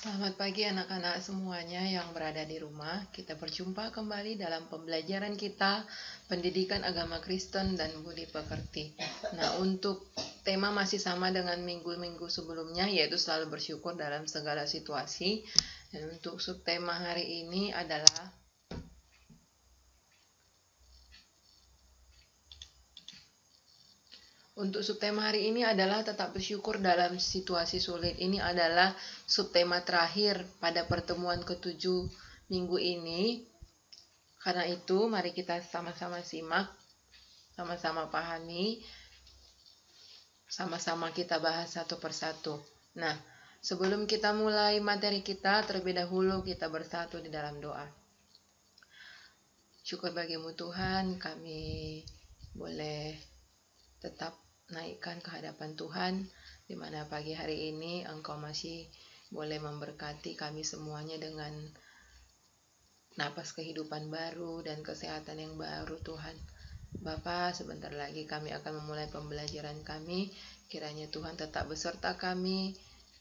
Selamat pagi anak-anak semuanya yang berada di rumah. Kita berjumpa kembali dalam pembelajaran kita Pendidikan Agama Kristen dan Budi Pekerti. Nah, untuk tema masih sama dengan minggu-minggu sebelumnya, yaitu selalu bersyukur dalam segala situasi. Dan untuk subtema hari ini adalah tetap bersyukur dalam situasi sulit. Ini adalah subtema terakhir pada pertemuan ke-7 minggu ini. Karena itu, mari kita sama-sama simak, sama-sama pahami, sama-sama kita bahas satu persatu. Nah, sebelum kita mulai materi kita, terlebih dahulu kita bersatu di dalam doa. Syukur bagimu Tuhan, kami boleh tetap naikkan ke hadapan Tuhan, di mana pagi hari ini Engkau masih boleh memberkati kami semuanya dengan napas kehidupan baru dan kesehatan yang baru Tuhan. Bapa, sebentar lagi kami akan memulai pembelajaran kami. Kiranya Tuhan tetap beserta kami,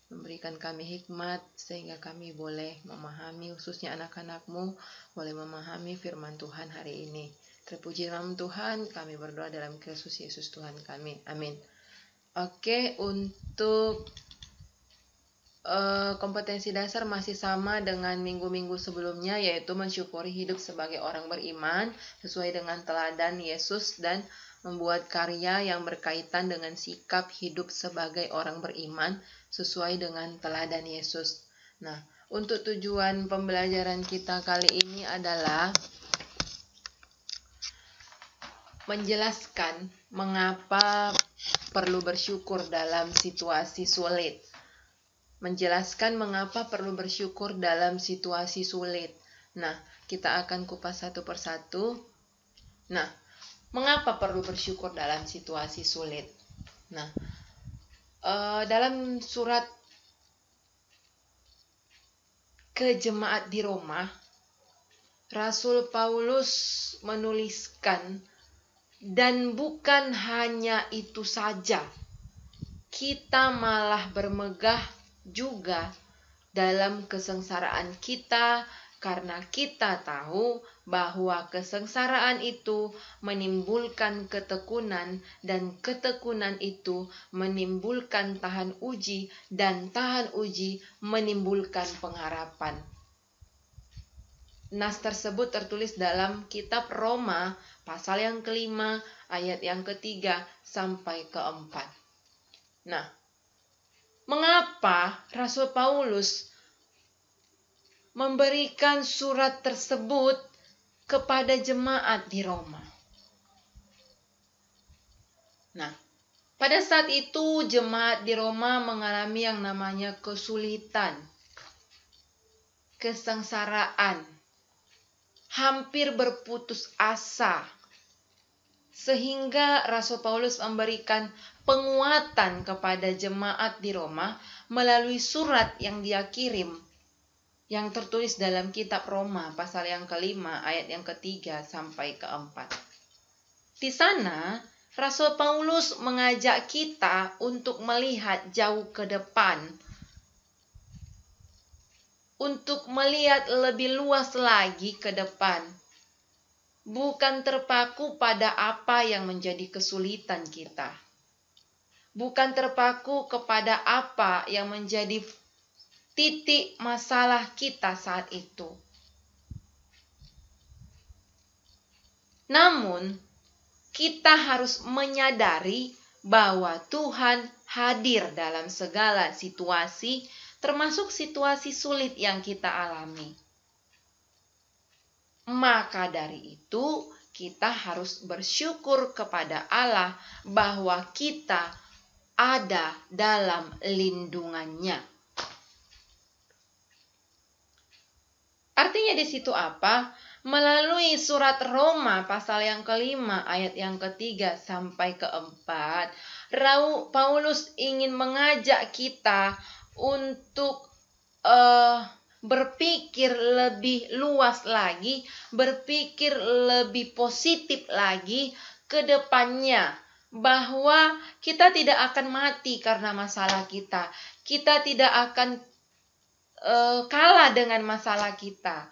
memberikan kami hikmat, sehingga kami boleh memahami, khususnya anak-anak-Mu, boleh memahami firman Tuhan hari ini. Terpuji nama Tuhan, kami berdoa dalam Kristus Yesus Tuhan kami. Amin. Oke, untuk kompetensi dasar masih sama dengan minggu-minggu sebelumnya, yaitu mensyukuri hidup sebagai orang beriman sesuai dengan teladan Yesus dan membuat karya yang berkaitan dengan sikap hidup sebagai orang beriman sesuai dengan teladan Yesus. Nah, untuk tujuan pembelajaran kita kali ini adalah menjelaskan mengapa perlu bersyukur dalam situasi sulit. Menjelaskan mengapa perlu bersyukur dalam situasi sulit. Nah, kita akan kupas satu persatu. Nah, mengapa perlu bersyukur dalam situasi sulit? Nah, dalam surat ke jemaat di Roma, Rasul Paulus menuliskan, dan bukan hanya itu saja, kita malah bermegah juga dalam kesengsaraan kita, karena kita tahu bahwa kesengsaraan itu menimbulkan ketekunan, dan ketekunan itu menimbulkan tahan uji, dan tahan uji menimbulkan pengharapan. Nas tersebut tertulis dalam kitab Roma pasal yang ke-5 ayat yang ke-3 sampai ke-4. Nah, mengapa Rasul Paulus memberikan surat tersebut kepada jemaat di Roma? Nah, pada saat itu jemaat di Roma mengalami yang namanya kesulitan, kesengsaraan, hampir berputus asa, sehingga Rasul Paulus memberikan penguatan kepada jemaat di Roma melalui surat yang dia kirim, yang tertulis dalam kitab Roma pasal yang ke-5 ayat yang ke-3 sampai ke-4. Di sana Rasul Paulus mengajak kita untuk melihat jauh ke depan, untuk melihat lebih luas lagi ke depan, bukan terpaku pada apa yang menjadi kesulitan kita, bukan terpaku kepada apa yang menjadi titik masalah kita saat itu. Namun, kita harus menyadari bahwa Tuhan hadir dalam segala situasi, termasuk situasi sulit yang kita alami. Maka dari itu, kita harus bersyukur kepada Allah bahwa kita ada dalam lindungannya. Artinya di situ apa? Melalui surat Roma pasal yang ke-5 ayat yang ke-3 sampai ke-4, Paulus ingin mengajak kita untuk berpikir lebih luas lagi, berpikir lebih positif lagi ke depannya, bahwa kita tidak akan mati karena masalah kita. Kita tidak akan kalah dengan masalah kita.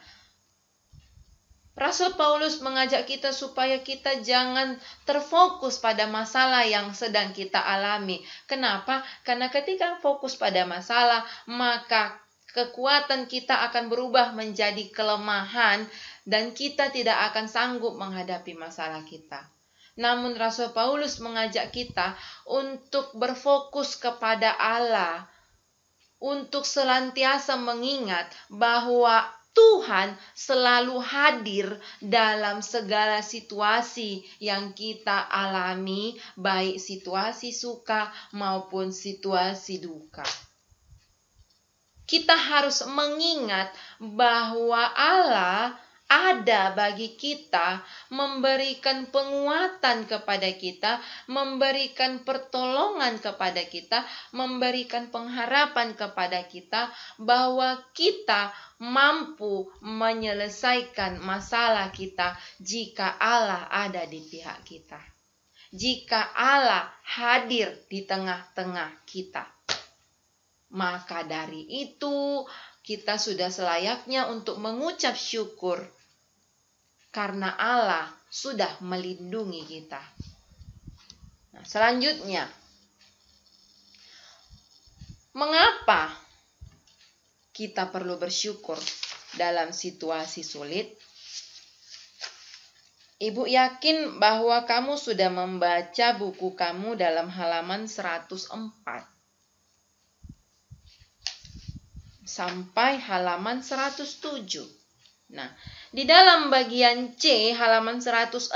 Rasul Paulus mengajak kita supaya kita jangan terfokus pada masalah yang sedang kita alami. Kenapa? Karena ketika fokus pada masalah, maka kekuatan kita akan berubah menjadi kelemahan dan kita tidak akan sanggup menghadapi masalah kita. Namun Rasul Paulus mengajak kita untuk berfokus kepada Allah, untuk senantiasa mengingat bahwa Tuhan selalu hadir dalam segala situasi yang kita alami, baik situasi suka maupun situasi duka. Kita harus mengingat bahwa Allah ada bagi kita, memberikan penguatan kepada kita, memberikan pertolongan kepada kita, memberikan pengharapan kepada kita, bahwa kita mampu menyelesaikan masalah kita jika Allah ada di pihak kita. Jika Allah hadir di tengah-tengah kita. Maka dari itu, kita sudah selayaknya untuk mengucap syukur karena Allah sudah melindungi kita. Nah, selanjutnya, mengapa kita perlu bersyukur dalam situasi sulit? Ibu yakin bahwa kamu sudah membaca buku kamu dalam halaman 104 sampai halaman 107. Nah, di dalam bagian C halaman 106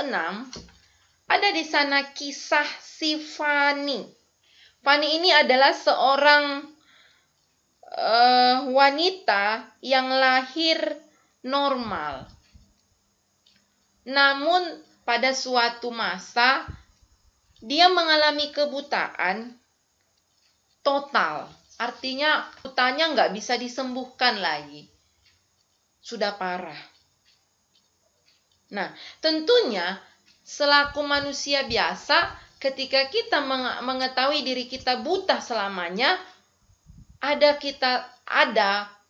ada di sana kisah si Fani. Fani ini adalah seorang wanita yang lahir normal. Namun pada suatu masa dia mengalami kebutaan total. Artinya butanya nggak bisa disembuhkan lagi. Sudah parah. Nah, tentunya selaku manusia biasa, ketika kita mengetahui diri kita buta selamanya,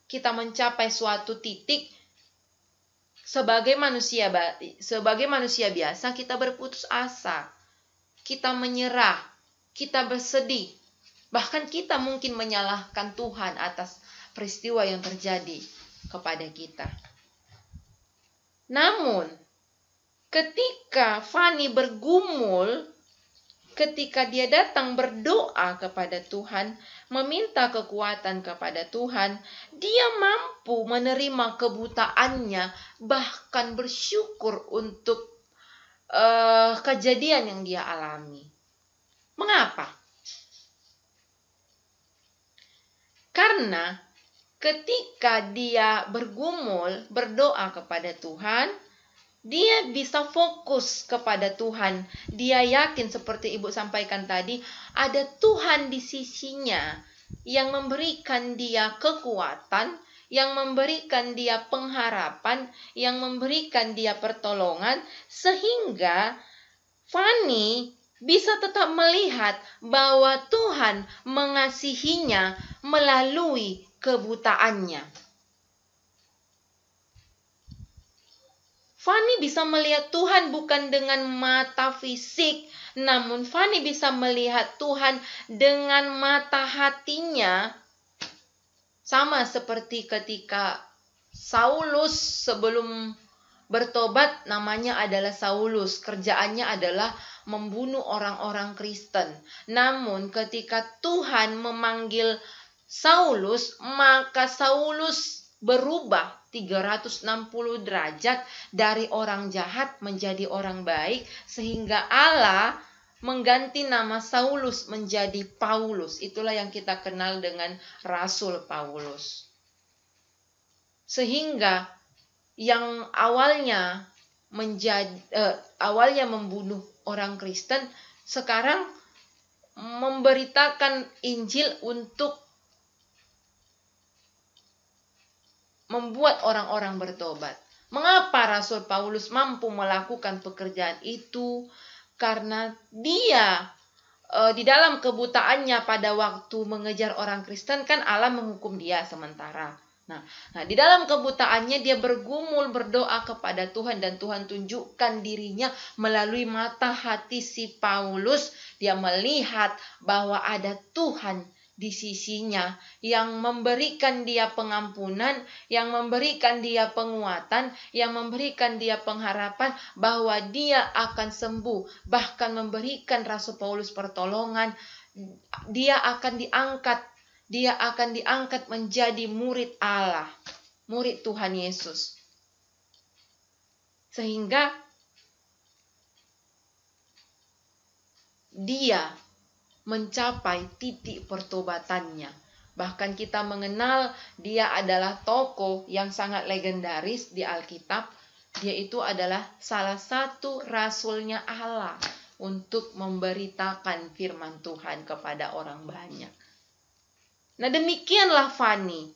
kita mencapai suatu titik sebagai manusia biasa, kita berputus asa, kita menyerah, kita bersedih, bahkan kita mungkin menyalahkan Tuhan atas peristiwa yang terjadi kepada kita. Namun, ketika Fani bergumul, ketika dia datang berdoa kepada Tuhan, meminta kekuatan kepada Tuhan, dia mampu menerima kebutaannya, bahkan bersyukur untuk kejadian yang dia alami. Mengapa? Karena ketika dia bergumul, berdoa kepada Tuhan, dia bisa fokus kepada Tuhan. Dia yakin seperti Ibu sampaikan tadi, ada Tuhan di sisinya yang memberikan dia kekuatan, yang memberikan dia pengharapan, yang memberikan dia pertolongan, sehingga Fani bisa tetap melihat bahwa Tuhan mengasihinya melalui kebutaannya. Fani bisa melihat Tuhan bukan dengan mata fisik, namun Fani bisa melihat Tuhan dengan mata hatinya. Sama seperti ketika Saulus sebelum bertobat, namanya adalah Saulus, kerjaannya adalah membunuh orang-orang Kristen. Namun ketika Tuhan memanggil Saulus, maka Saulus berubah 360 derajat dari orang jahat menjadi orang baik, sehingga Allah mengganti nama Saulus menjadi Paulus. Itulah yang kita kenal dengan Rasul Paulus. Sehingga yang awalnya membunuh orang Kristen, sekarang memberitakan Injil untuk membuat orang-orang bertobat. Mengapa Rasul Paulus mampu melakukan pekerjaan itu? Karena dia di dalam kebutaannya pada waktu mengejar orang Kristen, kan Allah menghukum dia sementara. Nah, di dalam kebutaannya dia bergumul berdoa kepada Tuhan dan Tuhan tunjukkan dirinya melalui mata hati si Paulus. Dia melihat bahwa ada Tuhan di sisinya yang memberikan dia pengampunan, yang memberikan dia penguatan, yang memberikan dia pengharapan bahwa dia akan sembuh, bahkan memberikan Rasul Paulus pertolongan. Dia akan diangkat menjadi murid Allah, murid Tuhan Yesus. Sehingga dia mencapai titik pertobatannya. Bahkan kita mengenal dia adalah tokoh yang sangat legendaris di Alkitab. Dia itu adalah salah satu rasulnya Allah untuk memberitakan firman Tuhan kepada orang banyak. Nah, demikianlah Fani.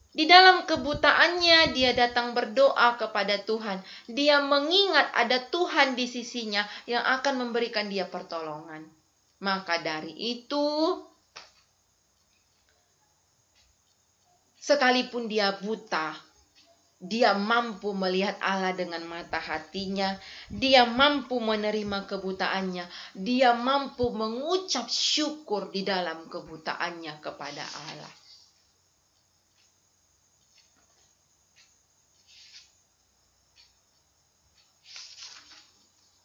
Di dalam kebutaannya dia datang berdoa kepada Tuhan. Dia mengingat ada Tuhan di sisinya yang akan memberikan dia pertolongan. Maka dari itu, sekalipun dia buta, dia mampu melihat Allah dengan mata hatinya. Dia mampu menerima kebutaannya. Dia mampu mengucap syukur di dalam kebutaannya kepada Allah.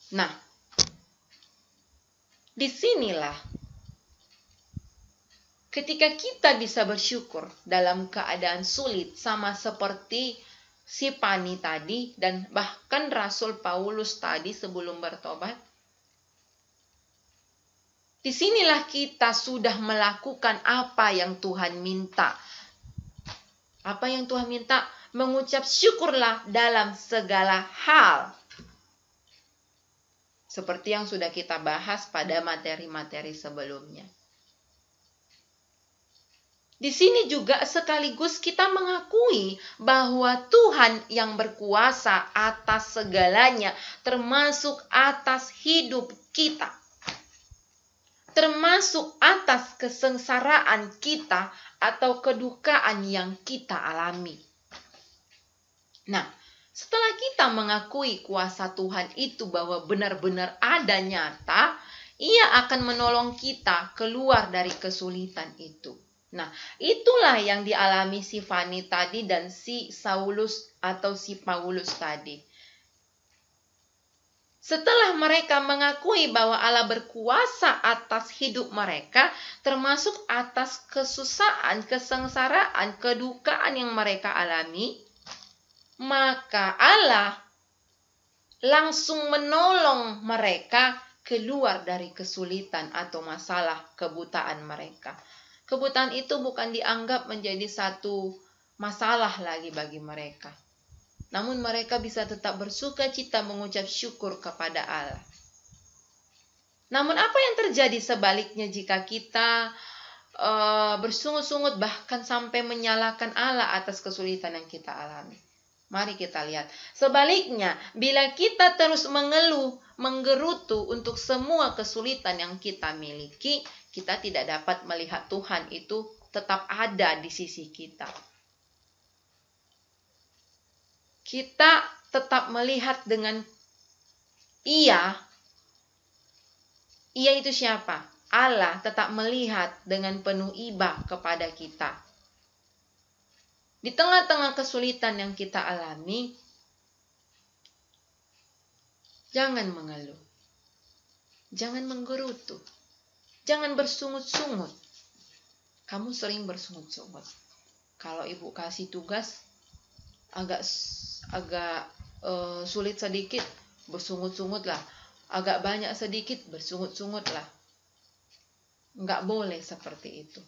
Nah, disinilah ketika kita bisa bersyukur dalam keadaan sulit, sama seperti si Fani tadi dan bahkan Rasul Paulus tadi sebelum bertobat. Disinilah kita sudah melakukan apa yang Tuhan minta. Apa yang Tuhan minta? Mengucap syukurlah dalam segala hal. Seperti yang sudah kita bahas pada materi-materi sebelumnya. Di sini juga sekaligus kita mengakui bahwa Tuhan yang berkuasa atas segalanya, termasuk atas hidup kita, termasuk atas kesengsaraan kita atau kedukaan yang kita alami. Nah, setelah kita mengakui kuasa Tuhan itu bahwa benar-benar ada nyata, Ia akan menolong kita keluar dari kesulitan itu. Nah, itulah yang dialami si Fani tadi dan si Saulus atau si Paulus tadi. Setelah mereka mengakui bahwa Allah berkuasa atas hidup mereka, termasuk atas kesusahan, kesengsaraan, kedukaan yang mereka alami, maka Allah langsung menolong mereka keluar dari kesulitan atau masalah kebutaan mereka. Kebutaan itu bukan dianggap menjadi satu masalah lagi bagi mereka. Namun mereka bisa tetap bersuka cita mengucap syukur kepada Allah. Namun apa yang terjadi sebaliknya jika kita bersungut-sungut bahkan sampai menyalahkan Allah atas kesulitan yang kita alami? Mari kita lihat. Sebaliknya, bila kita terus mengeluh, menggerutu untuk semua kesulitan yang kita miliki, kita tidak dapat melihat Tuhan itu tetap ada di sisi kita. Kita tetap melihat dengan Ia itu siapa? Allah tetap melihat dengan penuh iba kepada kita. Di tengah-tengah kesulitan yang kita alami, jangan mengeluh, jangan menggerutu, jangan bersungut-sungut. Kamu sering bersungut-sungut. Kalau ibu kasih tugas agak sulit sedikit, bersungut-sungut lah. Agak banyak sedikit, bersungut-sungut lah. Enggak boleh seperti itu.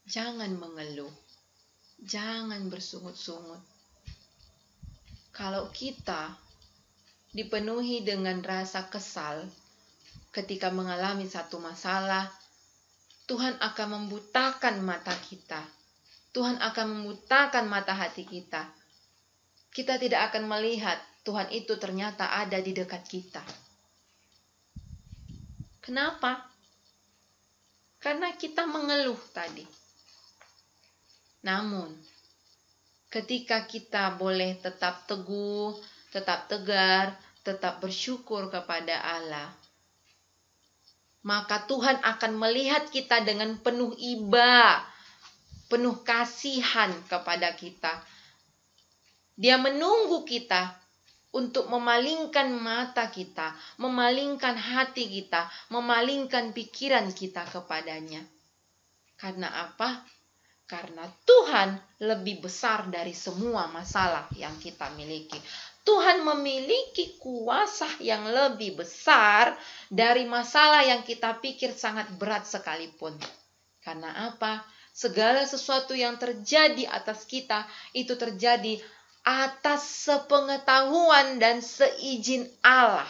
Jangan mengeluh. Jangan bersungut-sungut. Kalau kita dipenuhi dengan rasa kesal ketika mengalami satu masalah, Tuhan akan membutakan mata kita. Tuhan akan membutakan mata hati kita. Kita tidak akan melihat Tuhan itu ternyata ada di dekat kita. Kenapa? Karena kita mengeluh tadi. Namun, ketika kita boleh tetap teguh, tetap tegar, tetap bersyukur kepada Allah, maka Tuhan akan melihat kita dengan penuh iba, penuh kasihan kepada kita. Dia menunggu kita untuk memalingkan mata kita, memalingkan hati kita, memalingkan pikiran kita kepadanya. Karena apa? Karena Tuhan lebih besar dari semua masalah yang kita miliki. Tuhan memiliki kuasa yang lebih besar dari masalah yang kita pikir sangat berat sekalipun. Karena apa? Segala sesuatu yang terjadi atas kita itu terjadi atas sepengetahuan dan seizin Allah.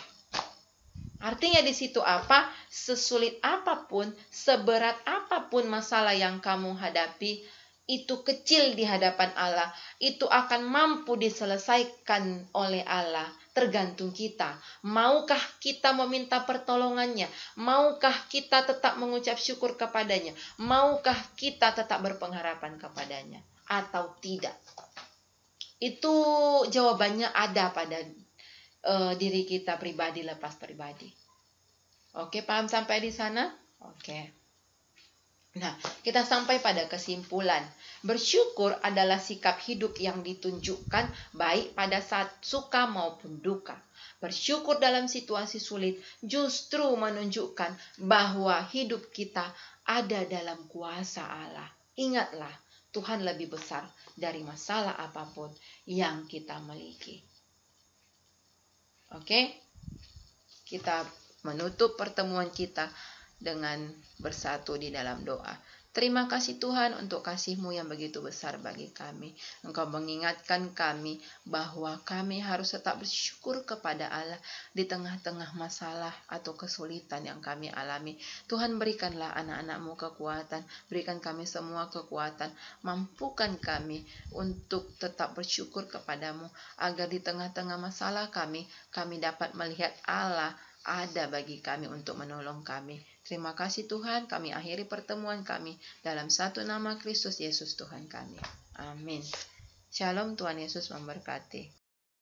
Artinya di situ apa? Sesulit apapun, seberat apapun masalah yang kamu hadapi, itu kecil di hadapan Allah. Itu akan mampu diselesaikan oleh Allah. Tergantung kita. Maukah kita meminta pertolongannya? Maukah kita tetap mengucap syukur kepadanya? Maukah kita tetap berpengharapan kepadanya? Atau tidak? Itu jawabannya ada pada diri kita pribadi lepas pribadi. Oke, paham sampai di sana? Oke. Nah, kita sampai pada kesimpulan. Bersyukur adalah sikap hidup yang ditunjukkan baik pada saat suka maupun duka. Bersyukur dalam situasi sulit justru menunjukkan bahwa hidup kita ada dalam kuasa Allah. Ingatlah, Tuhan lebih besar dari masalah apapun yang kita miliki. Oke, kita menutup pertemuan kita dengan bersatu di dalam doa. Terima kasih Tuhan untuk kasih-Mu yang begitu besar bagi kami. Engkau mengingatkan kami bahwa kami harus tetap bersyukur kepada Allah di tengah-tengah masalah atau kesulitan yang kami alami. Tuhan, berikanlah anak-anak-Mu kekuatan, berikan kami semua kekuatan, mampukan kami untuk tetap bersyukur kepadamu, agar di tengah-tengah masalah kami dapat melihat Allah ada bagi kami untuk menolong kami. Terima kasih Tuhan, kami akhiri pertemuan kami dalam satu nama Kristus Yesus Tuhan kami. Amin. Shalom, Tuhan Yesus memberkati.